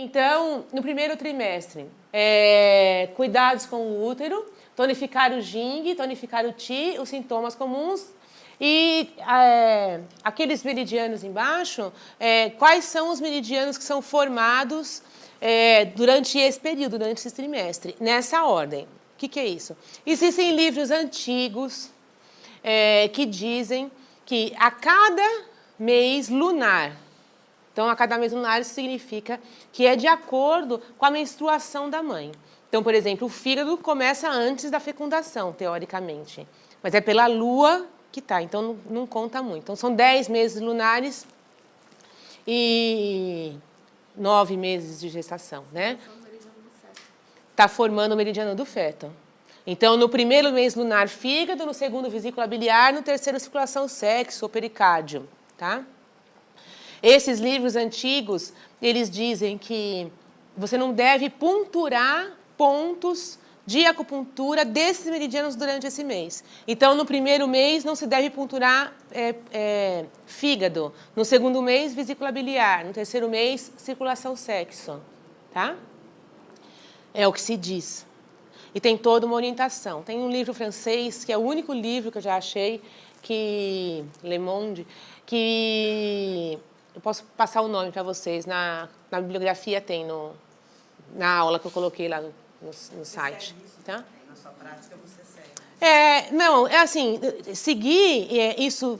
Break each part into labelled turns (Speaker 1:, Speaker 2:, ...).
Speaker 1: Então, no primeiro trimestre, cuidados com o útero, tonificar o Jing, tonificar o Qi, os sintomas comuns. E aqueles meridianos embaixo, quais são os meridianos que são formados durante esse período, durante esse trimestre, nessa ordem. O que é isso? Existem livros antigos que dizem que a cada mês lunar, então a cada mês lunar isso significa que é de acordo com a menstruação da mãe. Então, por exemplo, o fígado começa antes da fecundação, teoricamente, mas é pela lua que tá, então não conta muito. Então, são 10 meses lunares e 9 meses de gestação, né? Está formando o meridiano do feto. Então, no primeiro mês lunar, fígado, no segundo, vesícula biliar, no terceiro, circulação sexo ou pericárdio, tá? Esses livros antigos, eles dizem que você não deve punturar pontos de acupuntura desses meridianos durante esse mês. Então, no primeiro mês, não se deve punturar fígado. No segundo mês, vesícula biliar. No terceiro mês, circulação sexo. Tá? É o que se diz. E tem toda uma orientação. Tem um livro francês, que é o único livro que eu já achei, que Le Monde, que eu posso passar o nome para vocês. Na bibliografia tem, na aula que eu coloquei lá no site. Tá?
Speaker 2: Na sua prática você segue.
Speaker 1: Não, é assim, seguir isso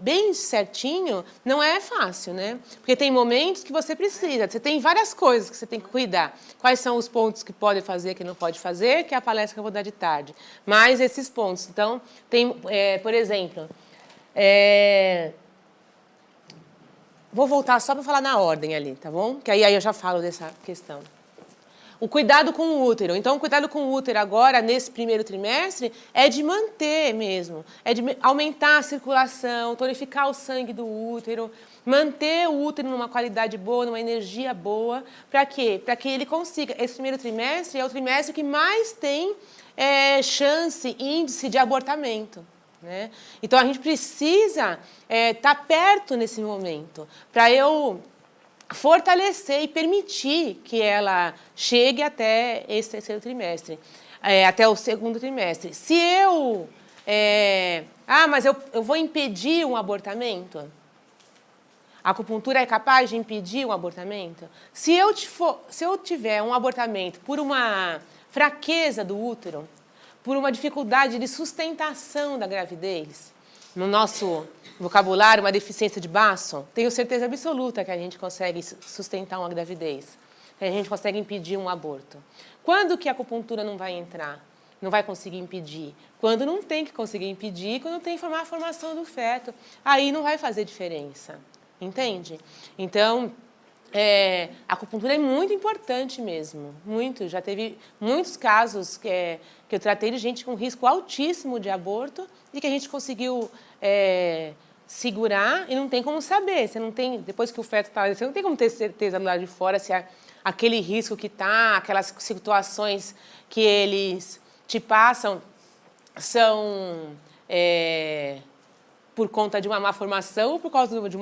Speaker 1: bem certinho não é fácil, né? Porque tem momentos que você precisa, você tem várias coisas que você tem que cuidar. Quais são os pontos que pode fazer, que não pode fazer, que é a palestra que eu vou dar de tarde. Mas esses pontos, então, tem, por exemplo, vou voltar só para falar na ordem ali, tá bom? Que aí eu já falo dessa questão. O cuidado com o útero. Então, o cuidado com o útero agora, nesse primeiro trimestre, é de manter mesmo. É de aumentar a circulação, tonificar o sangue do útero, manter o útero numa qualidade boa, numa energia boa. Para quê? Para que ele consiga. Esse primeiro trimestre é o trimestre que mais tem chance, índice de abortamento. Né? Então, a gente precisa estar perto nesse momento. Para eu fortalecer e permitir que ela chegue até esse terceiro trimestre, até o segundo trimestre. Se eu... mas eu vou impedir um abortamento? A acupuntura é capaz de impedir um abortamento? Se eu tiver um abortamento por uma fraqueza do útero, por uma dificuldade de sustentação da gravidez, no nosso vocabulário, uma deficiência de baço, tenho certeza absoluta que a gente consegue sustentar uma gravidez, que a gente consegue impedir um aborto. Quando que a acupuntura não vai entrar? Não vai conseguir impedir? Quando não tem que conseguir impedir, quando tem que formar a formação do feto. Aí não vai fazer diferença, entende? Então, a acupuntura é muito importante mesmo, muito. Já teve muitos casos que eu tratei de gente com risco altíssimo de aborto e que a gente conseguiu segurar e não tem como saber. Você não tem, depois que o feto está, você não tem como ter certeza do lado de fora se aquele risco que está, aquelas situações que eles te passam são por conta de uma má formação ou por causa de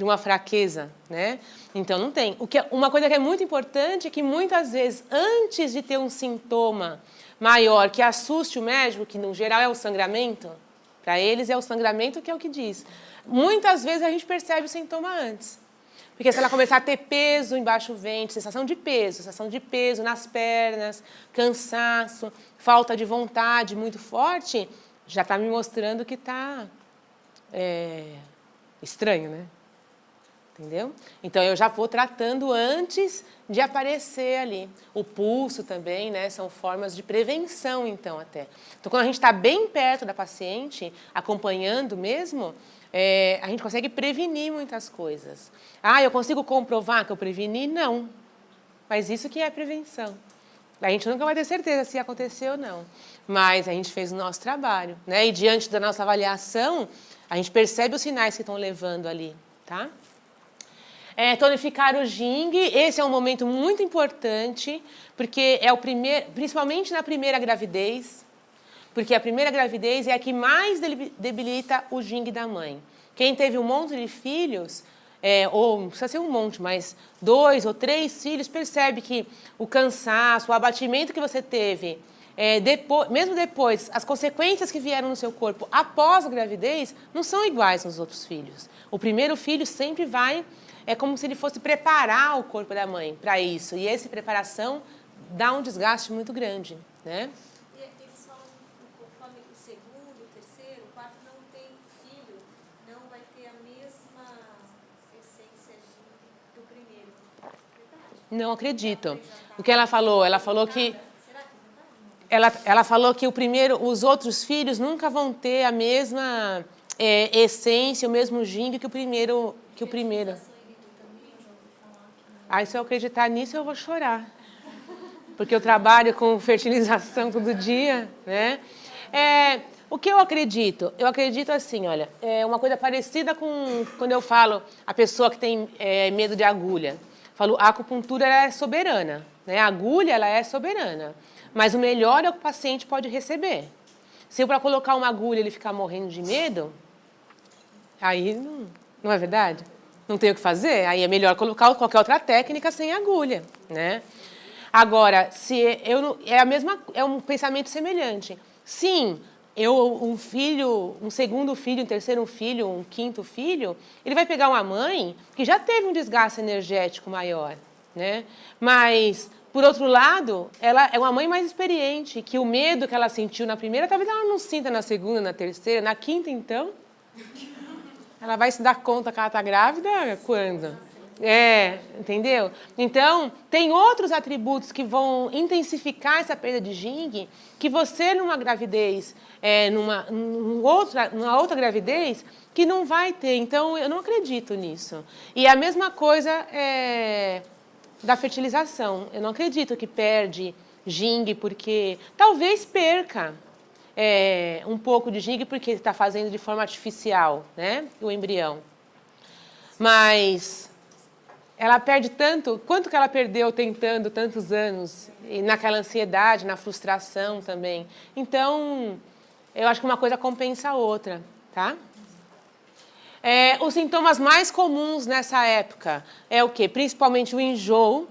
Speaker 1: uma fraqueza, né? Então, não tem. Uma coisa que é muito importante é que, muitas vezes, antes de ter um sintoma maior que assuste o médico, que, no geral, é o sangramento, para eles é o sangramento que é o que diz. Muitas vezes, a gente percebe o sintoma antes. Porque se ela começar a ter peso embaixo do ventre, sensação de peso nas pernas, cansaço, falta de vontade muito forte, já está me mostrando que está estranho, né? Entendeu? Então, eu já vou tratando antes de aparecer ali. O pulso também, né? São formas de prevenção, então, até. Então, quando a gente está bem perto da paciente, acompanhando mesmo, a gente consegue prevenir muitas coisas. Eu consigo comprovar que eu preveni? Não. Mas isso que é prevenção. A gente nunca vai ter certeza se aconteceu ou não. Mas a gente fez o nosso trabalho, né? E diante da nossa avaliação, a gente percebe os sinais que estão levando ali, tá? Tonificar o Jing, esse é um momento muito importante, porque é o primeiro, principalmente na primeira gravidez, porque a primeira gravidez é a que mais debilita o Jing da mãe. Quem teve um monte de filhos ou não precisa ser um monte, mas 2 ou 3 filhos, percebe que o cansaço, o abatimento que você teve, mesmo depois, as consequências que vieram no seu corpo após a gravidez, não são iguais nos outros filhos. O primeiro filho sempre vai, é como se ele fosse preparar o corpo da mãe para isso, e essa preparação dá um desgaste muito grande, né?
Speaker 3: E eles falam, conforme o segundo, o terceiro, o quarto não tem filho, não vai ter a mesma essência do primeiro. Verdade?
Speaker 1: Não acredito. O que ela falou que ela falou que os outros filhos nunca vão ter a mesma essência, o mesmo gingue que o primeiro. Aí, se eu acreditar nisso, eu vou chorar. Porque eu trabalho com fertilização todo dia, né? O que eu acredito? Eu acredito assim, olha, é uma coisa parecida com quando eu falo a pessoa que tem medo de agulha. Falo, a acupuntura ela é soberana, né? A agulha ela é soberana, mas o melhor é o que o paciente pode receber. Se para colocar uma agulha ele ficar morrendo de medo, aí não é verdade? Não tem o que fazer, aí é melhor colocar qualquer outra técnica sem agulha, né? Agora, é um pensamento semelhante. Sim, um segundo filho, um terceiro filho, um quinto filho, ele vai pegar uma mãe que já teve um desgaste energético maior, né? Mas, por outro lado, ela é uma mãe mais experiente, que o medo que ela sentiu na primeira, talvez ela não sinta na segunda, na terceira, na quinta, então. Ela vai se dar conta que ela está grávida quando? Entendeu? Então, tem outros atributos que vão intensificar essa perda de gingue que você, numa gravidez, numa outra gravidez, que não vai ter. Então, eu não acredito nisso. E a mesma coisa da fertilização. Eu não acredito que perde gingue porque... Talvez perca um pouco de gingue porque está fazendo de forma artificial, né? O embrião. Mas... ela perde tanto, quanto que ela perdeu tentando tantos anos, e naquela ansiedade, na frustração também. Então, eu acho que uma coisa compensa a outra, tá? Os sintomas mais comuns nessa época é o quê? Principalmente o enjoo,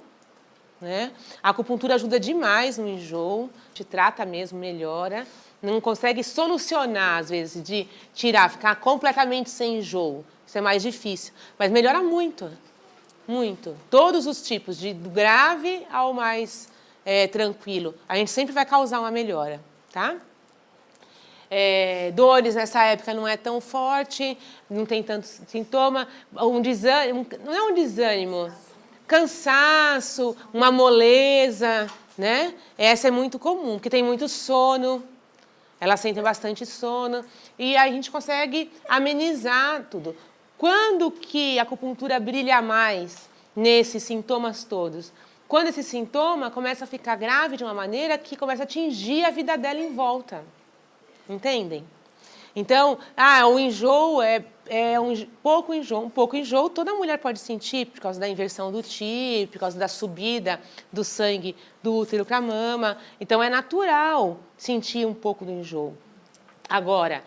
Speaker 1: né? A acupuntura ajuda demais no enjoo, te trata mesmo, melhora. Não consegue solucionar, às vezes, de tirar, ficar completamente sem enjoo. Isso é mais difícil, mas melhora muito. Muito. Todos os tipos, do grave ao mais tranquilo. A gente sempre vai causar uma melhora, tá? Dores nessa época não é tão forte, não tem tanto sintoma. Um desânimo, não é um desânimo, cansaço, uma moleza, né? Essa é muito comum, porque tem muito sono. Elas sentem bastante sono e a gente consegue amenizar tudo. Quando que a acupuntura brilha mais nesses sintomas todos? Quando esse sintoma começa a ficar grave de uma maneira que começa a atingir a vida dela em volta. Entendem? Então, o enjoo um pouco enjoo toda mulher pode sentir por causa da inversão do Ti, por causa da subida do sangue do útero para a mama. Então, é natural sentir um pouco do enjoo. Agora,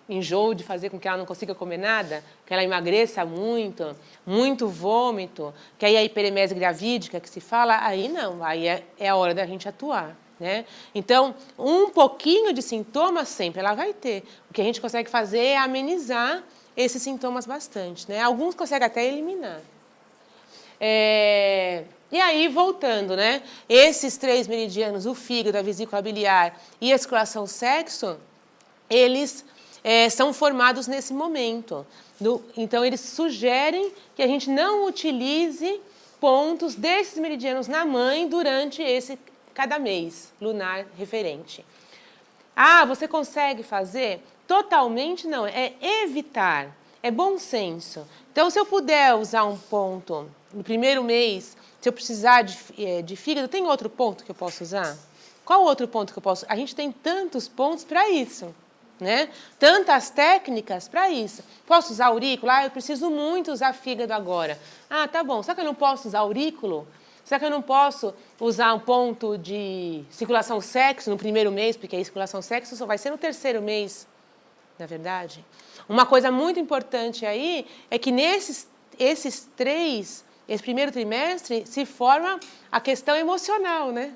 Speaker 1: enjoo de fazer com que ela não consiga comer nada, que ela emagreça muito, muito vômito, que aí a hiperemese gravídica que se fala, aí não, aí é a hora da gente atuar, né? Então, um pouquinho de sintomas sempre ela vai ter. O que a gente consegue fazer é amenizar esses sintomas bastante, né? Alguns conseguem até eliminar. E aí, voltando, né? Esses 3 meridianos, o fígado, a vesícula biliar e a circulação sexo, eles são formados nesse momento. Então, eles sugerem que a gente não utilize pontos desses meridianos na mãe durante cada mês lunar referente. Você consegue fazer? Totalmente não, é evitar, é bom senso. Então, se eu puder usar um ponto no primeiro mês, se eu precisar de fígado, tem outro ponto que eu posso usar? Qual outro ponto que eu posso? A gente tem tantos pontos para isso, né? Tantas técnicas para isso. Posso usar aurículo? Eu preciso muito usar fígado agora. Tá bom. Será que eu não posso usar aurículo? Será que eu não posso usar um ponto de circulação sexo no primeiro mês? Porque a circulação sexo só vai ser no terceiro mês. na verdade? Uma coisa muito importante aí é que esse primeiro trimestre, se forma a questão emocional, né?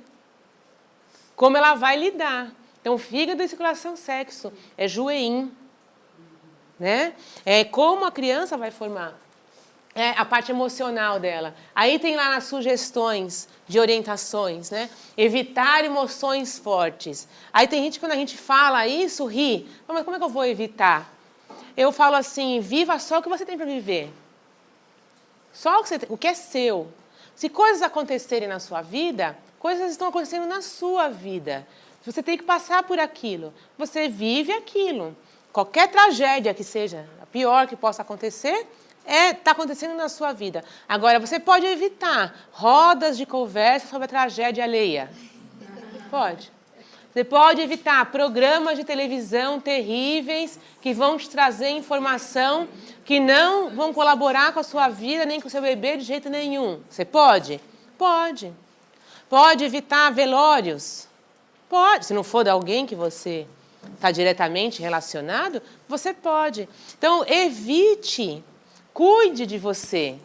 Speaker 1: Como ela vai lidar. Então, fígado e circulação sexo, é Juein, né? É como a criança vai formar a parte emocional dela. Aí tem lá nas sugestões de orientações, né? Evitar emoções fortes. Aí tem gente, quando a gente fala isso, ri. Mas como é que eu vou evitar? Eu falo assim, viva só o que você tem para viver. Só o que é seu. Se coisas acontecerem na sua vida, coisas estão acontecendo na sua vida. Você tem que passar por aquilo. Você vive aquilo. Qualquer tragédia que seja, a pior que possa acontecer, está acontecendo na sua vida. Agora, você pode evitar rodas de conversa sobre a tragédia alheia. Pode. Você pode evitar programas de televisão terríveis que vão te trazer informação que não vão colaborar com a sua vida nem com o seu bebê de jeito nenhum. Você pode? Pode. Pode evitar velórios? Pode. Se não for de alguém que você está diretamente relacionado, você pode. Então, evite. Cuide de você.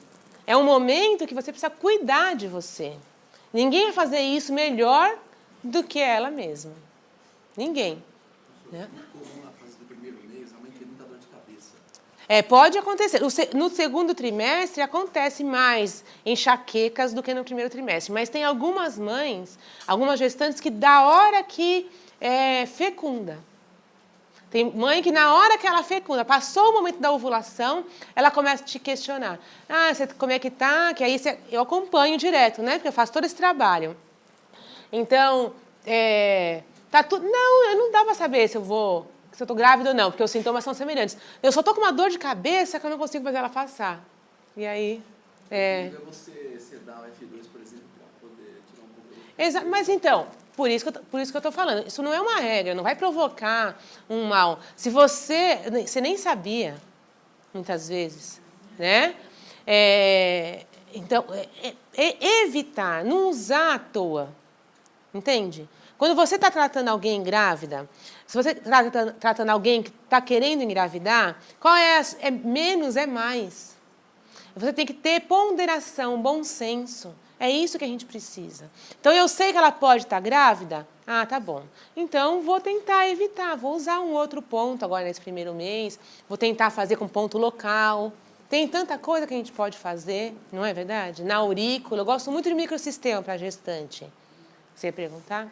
Speaker 1: É um momento que você precisa cuidar de você. Ninguém vai fazer isso melhor do que ela mesma. Ninguém. Né?
Speaker 4: Na fase do primeiro mês, a mãe tem muita dor de cabeça.
Speaker 1: Pode acontecer. No segundo trimestre, acontece mais enxaquecas do que no primeiro trimestre. Mas tem algumas mães, algumas gestantes, que da hora que fecunda. Tem mãe que na hora que ela fecunda, passou o momento da ovulação, ela começa a te questionar. Como é que tá? Que aí eu acompanho direto, né? Porque eu faço todo esse trabalho. Então, tá tudo... Não dá para saber se eu tô grávida ou não, porque os sintomas são semelhantes. Eu só tô com uma dor de cabeça que eu não consigo fazer ela passar. E aí...
Speaker 4: Você dá o F2, por exemplo, para poder tirar um pouco...
Speaker 1: Exato, mas então... Por isso que eu estou falando. Isso não é uma regra, não vai provocar um mal. Se você nem sabia, muitas vezes, né? Então, evitar, não usar à toa. Entende? Quando você está tratando alguém grávida, se você está tratando alguém que está querendo engravidar, qual é menos é mais. Você tem que ter ponderação, bom senso. É isso que a gente precisa. Então, eu sei que ela pode estar grávida? Tá bom. Então, vou tentar evitar. Vou usar um outro ponto agora nesse primeiro mês. Vou tentar fazer com ponto local. Tem tanta coisa que a gente pode fazer, não é verdade? Na aurícula. Eu gosto muito de microsistema para gestante. Você ia perguntar?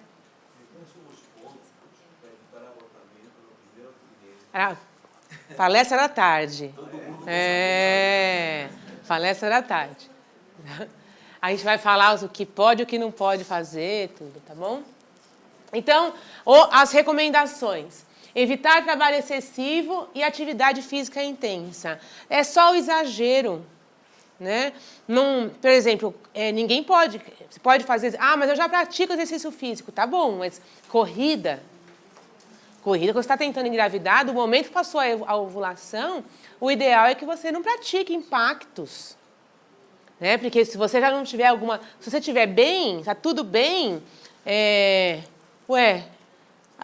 Speaker 1: Palestra da tarde. Palestra da tarde. A gente vai falar o que pode e o que não pode fazer, tudo, tá bom? Então, as recomendações. Evitar trabalho excessivo e atividade física intensa. É só o exagero, né? Por exemplo, ninguém pode... Você pode fazer... mas eu já pratico exercício físico. Tá bom, mas corrida, quando você está tentando engravidar, do momento que passou a ovulação, o ideal é que você não pratique impactos. Né? Porque se você já não tiver se você estiver bem, está tudo bem,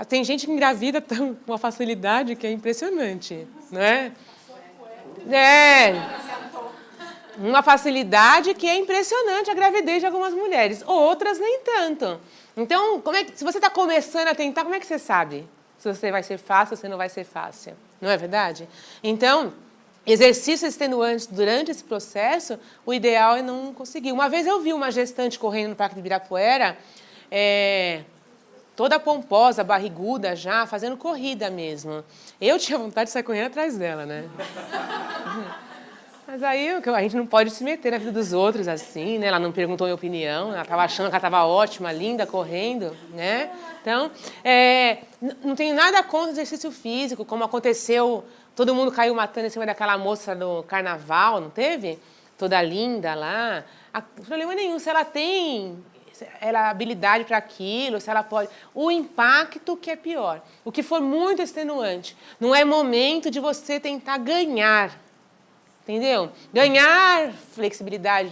Speaker 1: tem gente que engravida com uma facilidade que é impressionante, não é? Uma facilidade que é impressionante a gravidez de algumas mulheres, outras nem tanto. Então, se você está começando a tentar, como é que você sabe se você vai ser fácil ou se não vai ser fácil? Não é verdade? Então... exercícios extenuantes durante esse processo, o ideal é não conseguir. Uma vez eu vi uma gestante correndo no Parque de Ibirapuera, toda pomposa, barriguda já, fazendo corrida mesmo. Eu tinha vontade de sair correndo atrás dela, né? Mas aí a gente não pode se meter na vida dos outros assim, né? Ela não perguntou minha opinião, ela estava achando que ela estava ótima, linda, correndo, né? Então, não tenho nada contra o exercício físico, como aconteceu... Todo mundo caiu matando em cima daquela moça do carnaval, não teve? Toda linda lá. Problema nenhum. Se ela tem habilidade para aquilo, se ela pode... O impacto que é pior. O que for muito extenuante. Não é momento de você tentar ganhar. Entendeu? Ganhar flexibilidade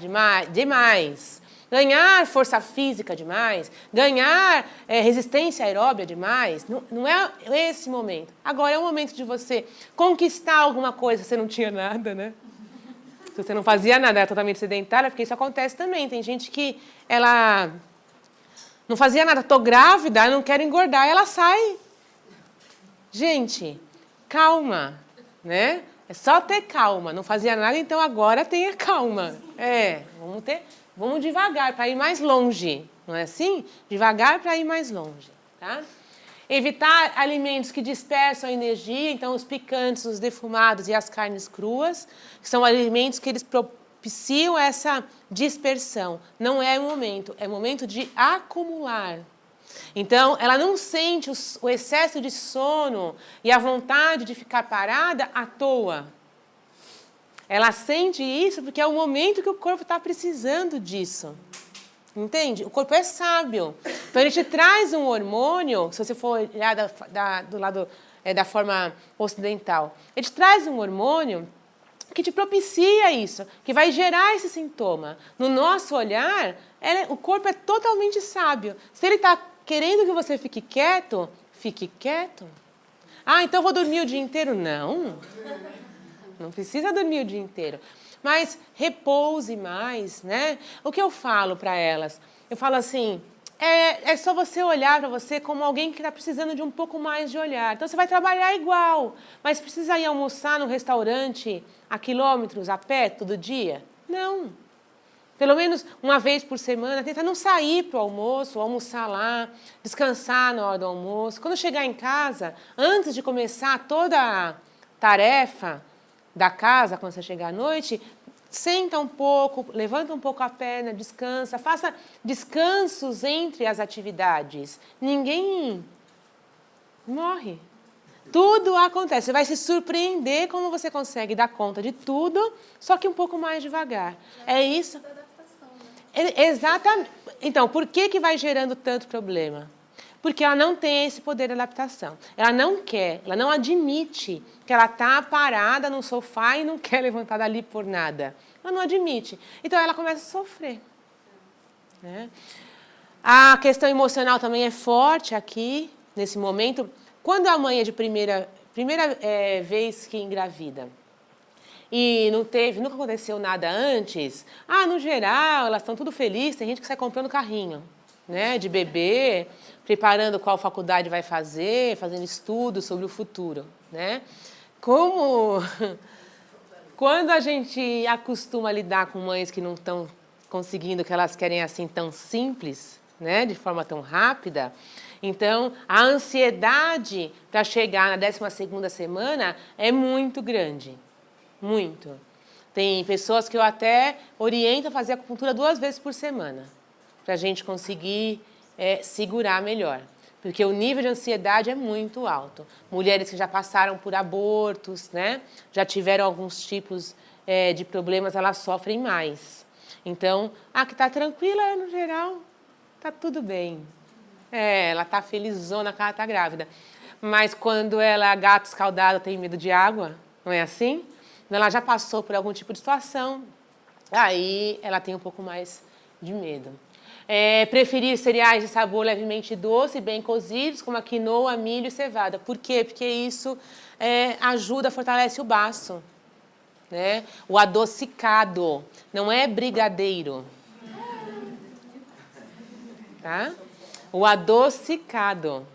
Speaker 1: demais. Ganhar força física demais, ganhar resistência aeróbia demais, não é esse momento. Agora é o momento de você conquistar alguma coisa, você não tinha nada, né? Se você não fazia nada, era totalmente sedentária, porque isso acontece também. Tem gente que ela não fazia nada, tô grávida, não quero engordar, ela sai. Gente, calma, né? É só ter calma. Não fazia nada, então agora tenha calma. Vamos devagar para ir mais longe, não é assim? Devagar para ir mais longe, tá? Evitar alimentos que dispersam a energia, então os picantes, os defumados e as carnes cruas, que são alimentos que eles propiciam essa dispersão. Não é momento de acumular. Então, ela não sente o excesso de sono e a vontade de ficar parada à toa. Ela sente isso porque é o momento que o corpo está precisando disso. Entende? O corpo é sábio. Então, ele te traz um hormônio, se você for olhar do lado da forma ocidental, ele te traz um hormônio que te propicia isso, que vai gerar esse sintoma. No nosso olhar, o corpo é totalmente sábio. Se ele está querendo que você fique quieto, fique quieto. Ah, então eu vou dormir o dia inteiro? Não. Não precisa dormir o dia inteiro. Mas repouse mais, né? O que eu falo para elas? Eu falo assim, é só você olhar para você como alguém que está precisando de um pouco mais de olhar. Então, você vai trabalhar igual, mas precisa ir almoçar no restaurante a quilômetros, a pé, todo dia? Não. Pelo menos uma vez por semana, tenta não sair para o almoço, almoçar lá, descansar na hora do almoço. Quando chegar em casa, antes de começar toda a tarefa da casa, quando você chegar à noite, senta um pouco, levanta um pouco a perna, descansa, faça descansos entre as atividades. Ninguém morre. Tudo acontece. Você vai se surpreender como você consegue dar conta de tudo, só que um pouco mais devagar. É isso. Exatamente. Então, por que vai gerando tanto problema? Porque ela não tem esse poder de adaptação. Ela não quer, ela não admite que ela está parada no sofá e não quer levantar dali por nada. Ela não admite. Então, ela começa a sofrer. Né? A questão emocional também é forte aqui, nesse momento. Quando a mãe é de primeira vez que engravida e nunca aconteceu nada antes, no geral, elas estão tudo felizes, tem gente que sai comprando carrinho, né, de bebê, preparando qual faculdade vai fazer, fazendo estudos sobre o futuro, né? Quando a gente acostuma a lidar com mães que não estão conseguindo o que elas querem assim tão simples, né, de forma tão rápida, então a ansiedade para chegar na 12ª semana é muito grande, muito. Tem pessoas que eu até oriento a fazer acupuntura 2 vezes por semana, para a gente conseguir segurar melhor. Porque o nível de ansiedade é muito alto. Mulheres que já passaram por abortos, né? Já tiveram alguns tipos de problemas, elas sofrem mais. Então, a que está tranquila, no geral, está tudo bem. Ela está felizona que ela está grávida. Mas quando ela é gato escaldado, tem medo de água, não é assim? Quando ela já passou por algum tipo de situação, aí ela tem um pouco mais de medo. Preferir cereais de sabor levemente doce, bem cozidos, como a quinoa, milho e cevada. Por quê? Porque isso ajuda, fortalece o baço. Né? O adocicado, não é brigadeiro. Tá? O adocicado.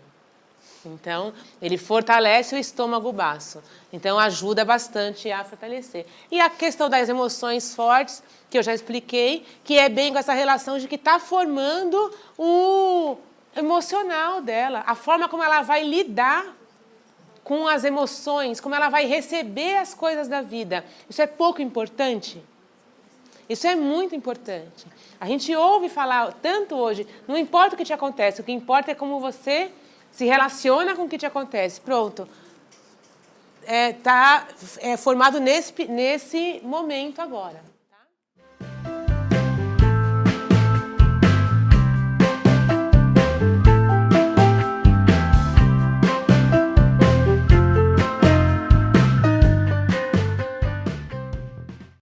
Speaker 1: Então, ele fortalece o estômago baço. Então, ajuda bastante a fortalecer. E a questão das emoções fortes, que eu já expliquei, que é bem com essa relação de que está formando o emocional dela. A forma como ela vai lidar com as emoções, como ela vai receber as coisas da vida. Isso é pouco importante? Isso é muito importante. A gente ouve falar tanto hoje, não importa o que te acontece, o que importa é como você se relaciona com o que te acontece. Pronto. Está formado nesse momento agora.